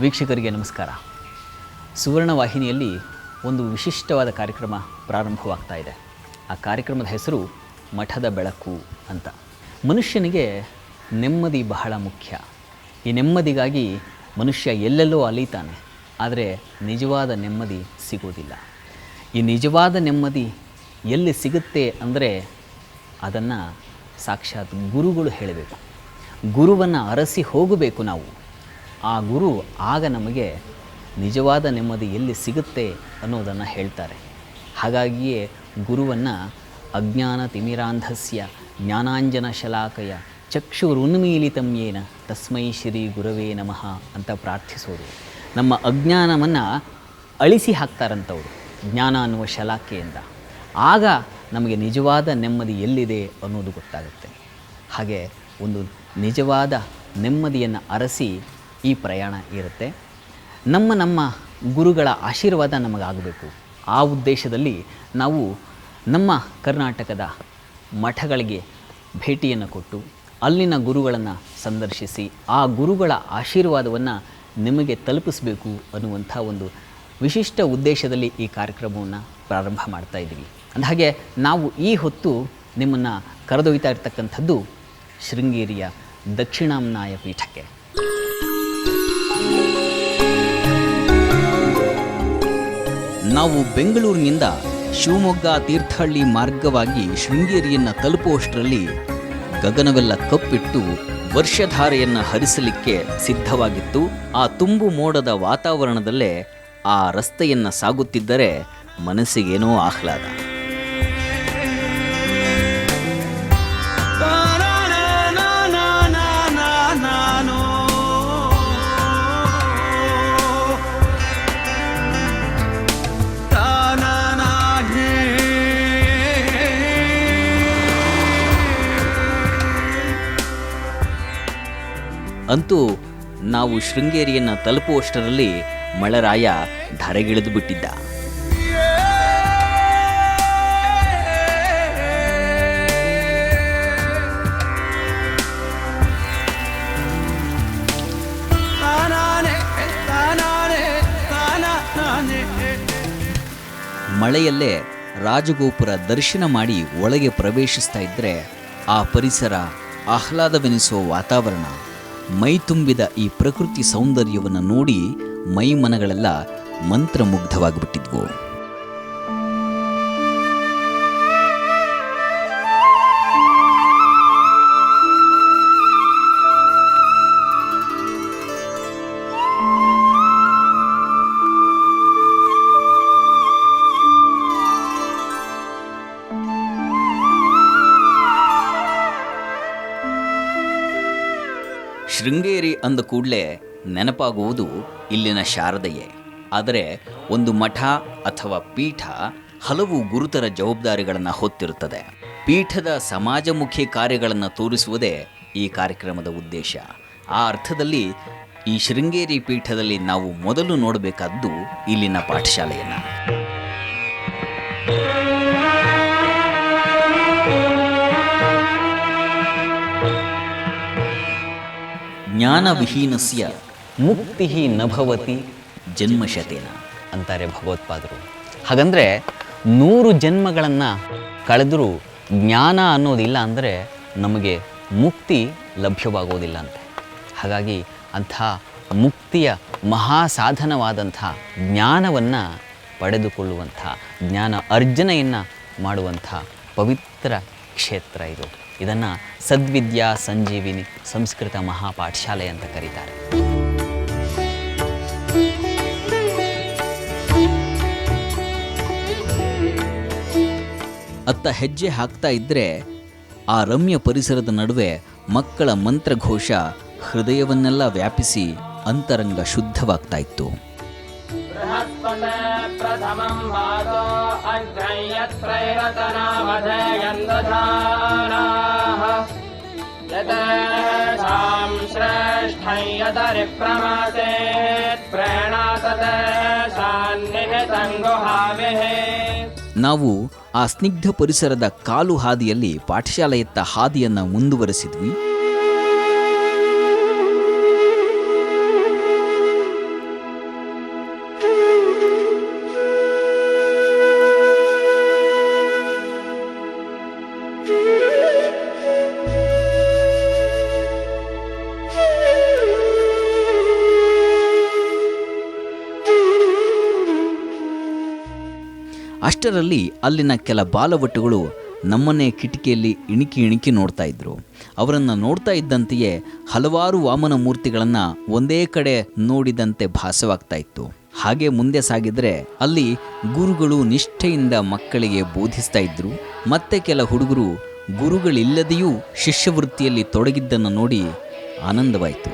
ವೀಕ್ಷಕರಿಗೆ ನಮಸ್ಕಾರ. ಸುವರ್ಣ ವಾಹಿನಿಯಲ್ಲಿ ಒಂದು ವಿಶಿಷ್ಟವಾದ ಕಾರ್ಯಕ್ರಮ ಪ್ರಾರಂಭವಾಗ್ತಾ ಇದೆ. ಆ ಕಾರ್ಯಕ್ರಮದ ಹೆಸರು ಮಠದ ಬೆಳಕು ಅಂತ. ಮನುಷ್ಯನಿಗೆ ನೆಮ್ಮದಿ ಬಹಳ ಮುಖ್ಯ. ಈ ನೆಮ್ಮದಿಗಾಗಿ ಮನುಷ್ಯ ಎಲ್ಲೆಲ್ಲೋ ಅಲೀತಾನೆ, ಆದರೆ ನಿಜವಾದ ನೆಮ್ಮದಿ ಸಿಗೋದಿಲ್ಲ. ಈ ನಿಜವಾದ ನೆಮ್ಮದಿ ಎಲ್ಲಿ ಸಿಗುತ್ತೆ ಅಂದರೆ ಅದನ್ನು ಸಾಕ್ಷಾತ್ ಗುರುಗಳು ಹೇಳಬೇಕು. ಗುರುವನ್ನು ಅರಸಿ ಹೋಗಬೇಕು ನಾವು. ಆ ಗುರು ಆಗ ನಮಗೆ ನಿಜವಾದ ನೆಮ್ಮದಿ ಎಲ್ಲಿ ಸಿಗುತ್ತೆ ಅನ್ನೋದನ್ನು ಹೇಳ್ತಾರೆ. ಹಾಗಾಗಿಯೇ ಗುರುವನ್ನು ಅಜ್ಞಾನ ತಿಮಿರಾಂಧಸ್ಯ ಜ್ಞಾನಾಂಜನ ಶಲಾಕಯ ಚಕ್ಷುರುನ್ಮೀಲಿತಂ ಯೇನ ತಸ್ಮೈ ಶ್ರೀ ಗುರವೇ ನಮಃ ಅಂತ ಪ್ರಾರ್ಥಿಸೋದು. ನಮ್ಮ ಅಜ್ಞಾನವನ್ನು ಅಳಿಸಿ ಹಾಕ್ತಾರಂಥವ್ರು ಜ್ಞಾನ ಅನ್ನುವ ಶಲಾಕೆಯಿಂದ. ಆಗ ನಮಗೆ ನಿಜವಾದ ನೆಮ್ಮದಿ ಎಲ್ಲಿದೆ ಅನ್ನೋದು ಗೊತ್ತಾಗುತ್ತೆ. ಹಾಗೆ ಒಂದು ನಿಜವಾದ ನೆಮ್ಮದಿಯನ್ನು ಅರಸಿ ಈ ಪ್ರಯಾಣ ಇರುತ್ತೆ. ನಮ್ಮ ಗುರುಗಳ ಆಶೀರ್ವಾದ ನಮಗಾಗಬೇಕು. ಆ ಉದ್ದೇಶದಲ್ಲಿ ನಾವು ನಮ್ಮ ಕರ್ನಾಟಕದ ಮಠಗಳಿಗೆ ಭೇಟಿಯನ್ನು ಕೊಟ್ಟು ಅಲ್ಲಿನ ಗುರುಗಳನ್ನು ಸಂದರ್ಶಿಸಿ ಆ ಗುರುಗಳ ಆಶೀರ್ವಾದವನ್ನು ನಿಮಗೆ ತಲುಪಿಸಬೇಕು ಅನ್ನುವಂಥ ಒಂದು ವಿಶಿಷ್ಟ ಉದ್ದೇಶದಲ್ಲಿ ಈ ಕಾರ್ಯಕ್ರಮವನ್ನು ಪ್ರಾರಂಭ ಮಾಡ್ತಾ ಇದ್ದೀವಿ. ಅಂದಹಾಗೆ ನಾವು ಈ ಹೊತ್ತು ನಿಮ್ಮನ್ನು ಕರೆದೊಯ್ತಾ ಇರ್ತಕ್ಕಂಥದ್ದು ಶೃಂಗೇರಿಯ ದಕ್ಷಿಣಾಮ್ನಾಯ ಪೀಠಕ್ಕೆ. ನಾವು ಬೆಂಗಳೂರಿನಿಂದ ಶಿವಮೊಗ್ಗ ತೀರ್ಥಹಳ್ಳಿ ಮಾರ್ಗವಾಗಿ ಶೃಂಗೇರಿಯನ್ನು ತಲುಪುವಷ್ಟರಲ್ಲಿ ಗಗನವೆಲ್ಲ ಕಪ್ಪಿಟ್ಟು ವರ್ಷಧಾರೆಯನ್ನು ಹರಿಸಲಿಕ್ಕೆ ಸಿದ್ಧವಾಗಿತ್ತು. ಆ ತುಂಬು ಮೋಡದ ವಾತಾವರಣದಲ್ಲೇ ಆ ರಸ್ತೆಯನ್ನು ಸಾಗುತ್ತಿದ್ದರೆ ಮನಸ್ಸಿಗೇನೋ ಆಹ್ಲಾದ. ಅಂತೂ ನಾವು ಶೃಂಗೇರಿಯನ್ನು ತಲುಪುವಷ್ಟರಲ್ಲಿ ಮಳೆರಾಯ ಧರೆಗಿಳಿದು ಬಿಟ್ಟಿದ್ದ. ಮಳೆಯಲ್ಲೇ ರಾಜಗೋಪುರ ದರ್ಶನ ಮಾಡಿ ಒಳಗೆ ಪ್ರವೇಶಿಸ್ತಾ ಇದ್ದರೆ ಆ ಪರಿಸರ, ಆಹ್ಲಾದವೆನಿಸುವ ವಾತಾವರಣ, ಮೈ ತುಂಬಿದ ಈ ಪ್ರಕೃತಿ ಸೌಂದರ್ಯವನ್ನು ನೋಡಿ ಮೈ ಮನಗಳೆಲ್ಲ ಮಂತ್ರಮುಗ್ಧವಾಗಿಬಿಟ್ಟಿದ್ವು. ಶೃಂಗೇರಿ ಅಂದ ಕೂಡಲೇ ನೆನಪಾಗುವುದು ಇಲ್ಲಿನ ಶಾರದೆಯೇ. ಆದರೆ ಒಂದು ಮಠ ಅಥವಾ ಪೀಠ ಹಲವು ಗುರುತರ ಜವಾಬ್ದಾರಿಗಳನ್ನು ಹೊತ್ತಿರುತ್ತದೆ. ಪೀಠದ ಸಮಾಜಮುಖಿ ಕಾರ್ಯಗಳನ್ನು ತೋರಿಸುವುದೇ ಈ ಕಾರ್ಯಕ್ರಮದ ಉದ್ದೇಶ. ಆ ಅರ್ಥದಲ್ಲಿ ಈ ಶೃಂಗೇರಿ ಪೀಠದಲ್ಲಿ ನಾವು ಮೊದಲು ನೋಡಬೇಕಾದ್ದು ಇಲ್ಲಿನ ಪಾಠಶಾಲೆಯನ್ನು. ಜ್ಞಾನವಿಹೀನಸ್ಯ ಮುಕ್ತಿ ನಭವತಿ ಜನ್ಮಶತೇನ ಅಂತಾರೆ ಭಗವತ್ಪಾದರು. ಹಾಗಂದರೆ 100 ಜನ್ಮಗಳನ್ನು ಕಳೆದರೂ ಜ್ಞಾನ ಅನ್ನೋದಿಲ್ಲ ಅಂದರೆ ನಮಗೆ ಮುಕ್ತಿ ಲಭ್ಯವಾಗೋದಿಲ್ಲ ಅಂತೆ. ಹಾಗಾಗಿ ಅಂಥ ಮುಕ್ತಿಯ ಮಹಾಸಾಧನವಾದಂಥ ಜ್ಞಾನವನ್ನು ಪಡೆದುಕೊಳ್ಳುವಂಥ, ಜ್ಞಾನ ಅರ್ಜನೆಯನ್ನು ಮಾಡುವಂಥ ಪವಿತ್ರ ಕ್ಷೇತ್ರ ಇದು. ಇದನ್ನು ಸದ್ವಿದ್ಯಾ ಸಂಜೀವಿನಿ ಸಂಸ್ಕೃತ ಮಹಾಪಾಠಶಾಲೆ ಅಂತ ಕರೀತಾರೆ. ಅತ್ತ ಹೆಜ್ಜೆ ಹಾಕ್ತಾ ಇದ್ದರೆ ಆ ರಮ್ಯ ಪರಿಸರದ ನಡುವೆ ಮಕ್ಕಳ ಮಂತ್ರಘೋಷ ಹೃದಯವನ್ನೆಲ್ಲ ವ್ಯಾಪಿಸಿ ಅಂತರಂಗ ಶುದ್ಧವಾಗ್ತಾ ಇತ್ತು. ನಾವು ಆ ಸ್ನಿಗ್ಧ ಪರಿಸರದ ಕಾಲು ಹಾದಿಯಲ್ಲಿ ಪಾಠಶಾಲೆಯತ್ತ ಹಾದಿಯನ್ನು ಮುಂದುವರೆಸಿದ್ವಿ. ಅಷ್ಟರಲ್ಲಿ ಅಲ್ಲಿನ ಕೆಲ ಬಾಲವಟುಗಳು ನಮ್ಮನ್ನೇ ಕಿಟಕಿಯಲ್ಲಿ ಇಣಿಕಿ ನೋಡ್ತಾ ಇದ್ರು. ಅವರನ್ನು ನೋಡ್ತಾ ಇದ್ದಂತೆಯೇ ಹಲವಾರು ವಾಮನ ಮೂರ್ತಿಗಳನ್ನು ಒಂದೇ ಕಡೆ ನೋಡಿದಂತೆ ಭಾಸವಾಗ್ತಾ ಇತ್ತು. ಹಾಗೆ ಮುಂದೆ ಸಾಗಿದ್ರೆ ಅಲ್ಲಿ ಗುರುಗಳು ನಿಷ್ಠೆಯಿಂದ ಮಕ್ಕಳಿಗೆ ಬೋಧಿಸ್ತಾ ಇದ್ರು. ಮತ್ತೆ ಕೆಲ ಹುಡುಗರು ಗುರುಗಳಿಲ್ಲದೆಯೂ ಶಿಷ್ಯವೃತ್ತಿಯಲ್ಲಿ ತೊಡಗಿದ್ದನ್ನು ನೋಡಿ ಆನಂದವಾಯಿತು.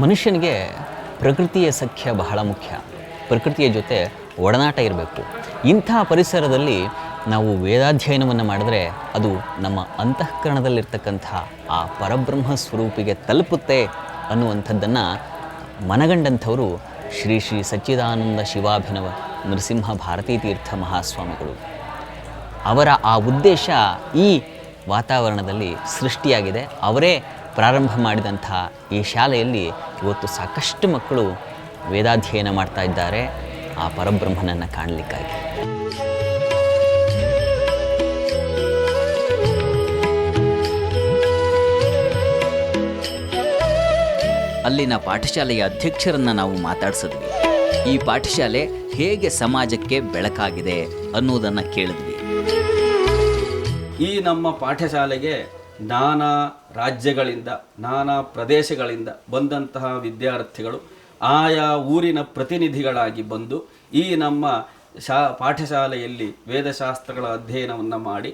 ಮನುಷ್ಯನಿಗೆ ಪ್ರಕೃತಿಯ ಸಖ್ಯ ಬಹಳ ಮುಖ್ಯ. ಪ್ರಕೃತಿಯ ಜೊತೆ ಒಡನಾಟ ಇರಬೇಕು. ಇಂಥ ಪರಿಸರದಲ್ಲಿ ನಾವು ವೇದಾಧ್ಯಯನವನ್ನು ಮಾಡಿದ್ರೆ ಅದು ನಮ್ಮ ಅಂತಃಕರಣದಲ್ಲಿರ್ತಕ್ಕಂಥ ಆ ಪರಬ್ರಹ್ಮ ಸ್ವರೂಪಿಗೆ ತಲುಪುತ್ತೆ ಅನ್ನುವಂಥದ್ದನ್ನು ಮನಗಂಡಂಥವರು ಶ್ರೀ ಶ್ರೀ ಸಚ್ಚಿದಾನಂದ ಶಿವಾಭಿನವ ನರಸಿಂಹ ಭಾರತೀ ತೀರ್ಥ ಮಹಾಸ್ವಾಮಿಗಳು. ಅವರ ಆ ಉದ್ದೇಶ ಈ ವಾತಾವರಣದಲ್ಲಿ ಸೃಷ್ಟಿಯಾಗಿದೆ. ಅವರೇ ಪ್ರಾರಂಭ ಮಾಡಿದಂಥ ಈ ಶಾಲೆಯಲ್ಲಿ ಇವತ್ತು ಸಾಕಷ್ಟು ಮಕ್ಕಳು ವೇದಾಧ್ಯಯನ ಮಾಡ್ತಾ ಇದ್ದಾರೆ ಆ ಪರಬ್ರಹ್ಮನನ್ನು ಕಾಣಲಿಕ್ಕಾಗಿ. ಅಲ್ಲಿನ ಪಾಠಶಾಲೆಯ ಅಧ್ಯಕ್ಷರನ್ನು ನಾವು ಮಾತಾಡಿಸಿದ್ವಿ. ಈ ಪಾಠಶಾಲೆ ಹೇಗೆ ಸಮಾಜಕ್ಕೆ ಬೆಳಕಾಗಿದೆ ಅನ್ನೋದನ್ನು ಕೇಳಿದ್ವಿ. ಈ ನಮ್ಮ ಪಾಠಶಾಲೆಗೆ ನಾನಾ ರಾಜ್ಯಗಳಿಂದ ನಾನಾ ಪ್ರದೇಶಗಳಿಂದ ಬಂದಂತಹ ವಿದ್ಯಾರ್ಥಿಗಳು ಆಯಾ ಊರಿನ ಪ್ರತಿನಿಧಿಗಳಾಗಿ ಬಂದು ಈ ನಮ್ಮ ಪಾಠಶಾಲೆಯಲ್ಲಿ ವೇದಶಾಸ್ತ್ರಗಳ ಅಧ್ಯಯನವನ್ನು ಮಾಡಿ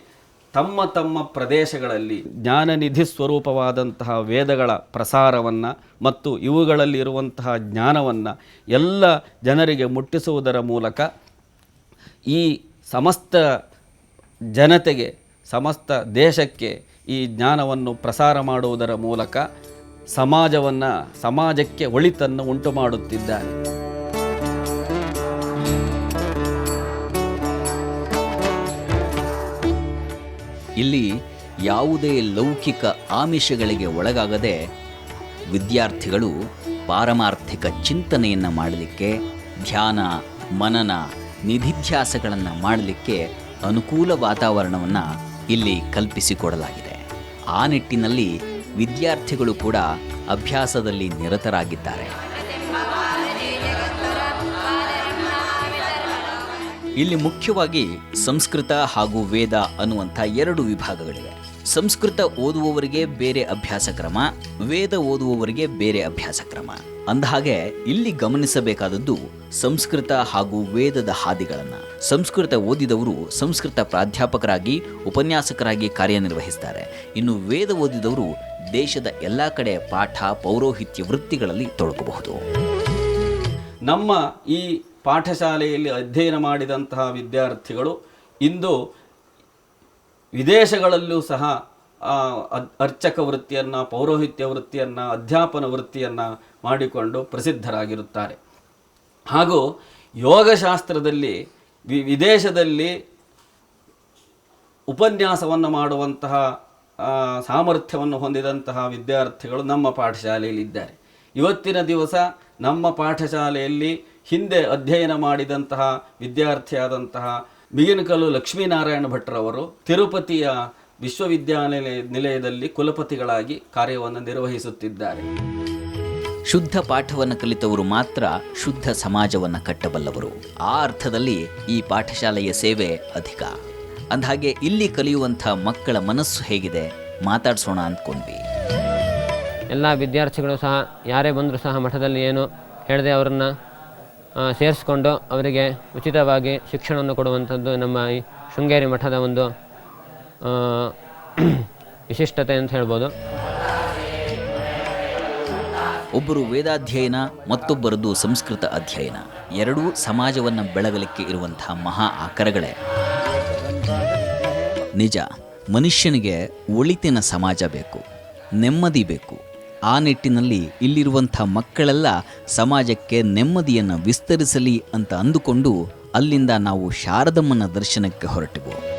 ತಮ್ಮ ತಮ್ಮ ಪ್ರದೇಶಗಳಲ್ಲಿ ಜ್ಞಾನನಿಧಿ ಸ್ವರೂಪವಾದಂತಹ ವೇದಗಳ ಪ್ರಸಾರವನ್ನು ಮತ್ತು ಇವುಗಳಲ್ಲಿರುವಂತಹ ಜ್ಞಾನವನ್ನು ಎಲ್ಲ ಜನರಿಗೆ ಮುಟ್ಟಿಸುವುದರ ಮೂಲಕ ಈ ಸಮಸ್ತ ಜನತೆಗೆ ಸಮಸ್ತ ದೇಶಕ್ಕೆ ಈ ಜ್ಞಾನವನ್ನು ಪ್ರಸಾರ ಮಾಡುವುದರ ಮೂಲಕ ಸಮಾಜಕ್ಕೆ ಒಳಿತನ್ನು ಉಂಟು ಮಾಡುತ್ತಿದ್ದಾರೆ. ಇಲ್ಲಿ ಯಾವುದೇ ಲೌಕಿಕ ಆಮಿಷಗಳಿಗೆ ಒಳಗಾಗದೆ ವಿದ್ಯಾರ್ಥಿಗಳು ಪಾರಮಾರ್ಥಿಕ ಚಿಂತನೆಯನ್ನು ಮಾಡಲಿಕ್ಕೆ, ಧ್ಯಾನ, ಮನನ, ನಿಧಿಧ್ಯಾಸಗಳನ್ನು ಮಾಡಲಿಕ್ಕೆ ಅನುಕೂಲ ವಾತಾವರಣವನ್ನು ಇಲ್ಲಿ ಕಲ್ಪಿಸಿಕೊಡಲಾಗಿದೆ. ಆ ನಿಟ್ಟಿನಲ್ಲಿ ವಿದ್ಯಾರ್ಥಿಗಳು ಕೂಡ ಅಭ್ಯಾಸದಲ್ಲಿ ನಿರತರಾಗಿದ್ದಾರೆ. ಇಲ್ಲಿ ಮುಖ್ಯವಾಗಿ ಸಂಸ್ಕೃತ ಹಾಗೂ ವೇದ ಅನ್ನುವಂಥ 2 ವಿಭಾಗಗಳಿವೆ. ಸಂಸ್ಕೃತ ಓದುವವರಿಗೆ ಬೇರೆ ಅಭ್ಯಾಸ ಕ್ರಮ, ವೇದ ಓದುವವರಿಗೆ ಬೇರೆ ಅಭ್ಯಾಸ ಕ್ರಮ. ಅಂದಹಾಗೆ ಇಲ್ಲಿ ಗಮನಿಸಬೇಕಾದದ್ದು ಸಂಸ್ಕೃತ ಹಾಗೂ ವೇದದ ಹಾದಿಗಳನ್ನು. ಸಂಸ್ಕೃತ ಓದಿದವರು ಸಂಸ್ಕೃತ ಪ್ರಾಧ್ಯಾಪಕರಾಗಿ, ಉಪನ್ಯಾಸಕರಾಗಿ ಕಾರ್ಯನಿರ್ವಹಿಸ್ತಾರೆ. ಇನ್ನು ವೇದ ಓದಿದವರು ದೇಶದ ಎಲ್ಲ ಕಡೆ ಪಾಠ, ಪೌರೋಹಿತ್ಯ ವೃತ್ತಿಗಳಲ್ಲಿ ತೊಡಗಬಹುದು. ನಮ್ಮ ಈ ಪಾಠಶಾಲೆಯಲ್ಲಿ ಅಧ್ಯಯನ ಮಾಡಿದಂತಹ ವಿದ್ಯಾರ್ಥಿಗಳು ಇಂದು ವಿದೇಶಗಳಲ್ಲೂ ಸಹ ಅರ್ಚಕ ವೃತ್ತಿಯನ್ನು, ಪೌರೋಹಿತ್ಯ ವೃತ್ತಿಯನ್ನು, ಅಧ್ಯಾಪನ ವೃತ್ತಿಯನ್ನು ಮಾಡಿಕೊಂಡು ಪ್ರಸಿದ್ಧರಾಗಿರುತ್ತಾರೆ. ಹಾಗೂ ಯೋಗಶಾಸ್ತ್ರದಲ್ಲಿ ವಿದೇಶದಲ್ಲಿ ಉಪನ್ಯಾಸವನ್ನು ಮಾಡುವಂತಹ ಸಾಮರ್ಥ್ಯವನ್ನು ಹೊಂದಿದಂತಹ ವಿದ್ಯಾರ್ಥಿಗಳು ನಮ್ಮ ಪಾಠಶಾಲೆಯಲ್ಲಿದ್ದಾರೆ. ಇವತ್ತಿನ ದಿವಸ ನಮ್ಮ ಪಾಠಶಾಲೆಯಲ್ಲಿ ಹಿಂದೆ ಅಧ್ಯಯನ ಮಾಡಿದಂತಹ ವಿದ್ಯಾರ್ಥಿಯಾದಂತಹ ಬಿಗಿನಕಲ್ಲು ಲಕ್ಷ್ಮೀನಾರಾಯಣ ಭಟ್ರವರು ತಿರುಪತಿಯ ನಿಲಯದಲ್ಲಿ ಕುಲಪತಿಗಳಾಗಿ ಕಾರ್ಯವನ್ನು ನಿರ್ವಹಿಸುತ್ತಿದ್ದಾರೆ. ಶುದ್ಧ ಪಾಠವನ್ನು ಕಲಿತವರು ಮಾತ್ರ ಶುದ್ಧ ಸಮಾಜವನ್ನು ಕಟ್ಟಬಲ್ಲವರು. ಆ ಅರ್ಥದಲ್ಲಿ ಈ ಪಾಠಶಾಲೆಯ ಸೇವೆ ಅಧಿಕ. ಅಂದಹಾಗೆ ಇಲ್ಲಿ ಕಲಿಯುವಂಥ ಮಕ್ಕಳ ಮನಸ್ಸು ಹೇಗಿದೆ ಮಾತಾಡ್ಸೋಣ ಅಂದ್ಕೊಂಡ್ವಿ. ಎಲ್ಲ ವಿದ್ಯಾರ್ಥಿಗಳು ಸಹ ಯಾರೇ ಬಂದರೂ ಸಹ ಮಠದಲ್ಲಿ ಏನು ಹೇಳದೆ ಅವರನ್ನು ಸೇರಿಸ್ಕೊಂಡು ಅವರಿಗೆ ಉಚಿತವಾಗಿ ಶಿಕ್ಷಣವನ್ನು ಕೊಡುವಂಥದ್ದು ನಮ್ಮ ಈ ಶೃಂಗೇರಿ ಮಠದ ಒಂದು ವಿಶಿಷ್ಟತೆ ಅಂತ ಹೇಳ್ಬೋದು. ಒಬ್ಬರು ವೇದಾಧ್ಯಯನ, ಮತ್ತೊಬ್ಬರದು ಸಂಸ್ಕೃತ ಅಧ್ಯಯನ. ಎರಡೂ ಸಮಾಜವನ್ನು ಬೆಳಗಲಿಕ್ಕೆ ಇರುವಂತಹ ಮಹಾ ಆಕರಗಳೇ. ನಿಜ, ಮನುಷ್ಯನಿಗೆ ಒಳಿತಿನ ಸಮಾಜ ಬೇಕು, ನೆಮ್ಮದಿ ಬೇಕು, ಆ ನಿಟ್ಟಿನಲ್ಲಿ ಇಲ್ಲಿರುವಂಥ ಮಕ್ಕಳೆಲ್ಲ ಸಮಾಜಕ್ಕೆ ನೆಮ್ಮದಿಯನ್ನು ವಿಸ್ತರಿಸಲಿ ಅಂತ ಅಂದುಕೊಂಡು ಅಲ್ಲಿಂದ ನಾವು ಶಾರದಮ್ಮನ ದರ್ಶನಕ್ಕೆ ಹೊರಟೆವು.